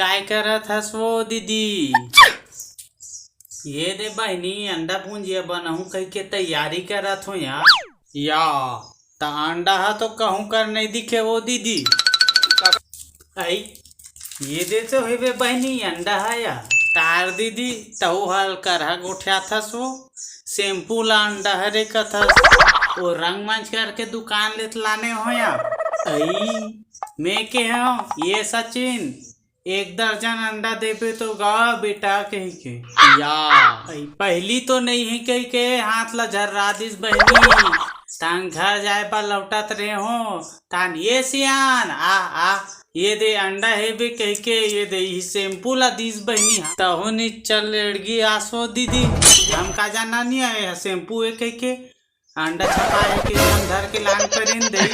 काय करत हस वो दीदी? ये दे बहनी अंडा भुंजिया बनाऊं कह के तैयारी करत हो या ता अंडा हा तो कहूं कर नहीं दिखे वो दीदी। आई ये दे तो हे बहनी अंडा है या तार दीदी तहु हल कर हा गोठ्या थस वो शैम्पू ला अंडा हरे कथस वो रंग मंच करके दुकान लेत लाने हो या। आई मैं के हूँ ये सचिन 1 दर्जन अंडा देबे तो गा बेटा कह के या आई पहली तो नहीं है कह के हाथ ला झर्रा दिस बहनी तान घर जाए पर लौटत रहे हो तान ये सियान आ ये दे अंडा है बे कह के ये दे ही शैम्पू ला दिस बहनी तहो नी चल लड़गी आसो दीदी हम का जाना नहीं आए शैम्पू है कह के अंडा छपा है कि हम घर के लान करें दे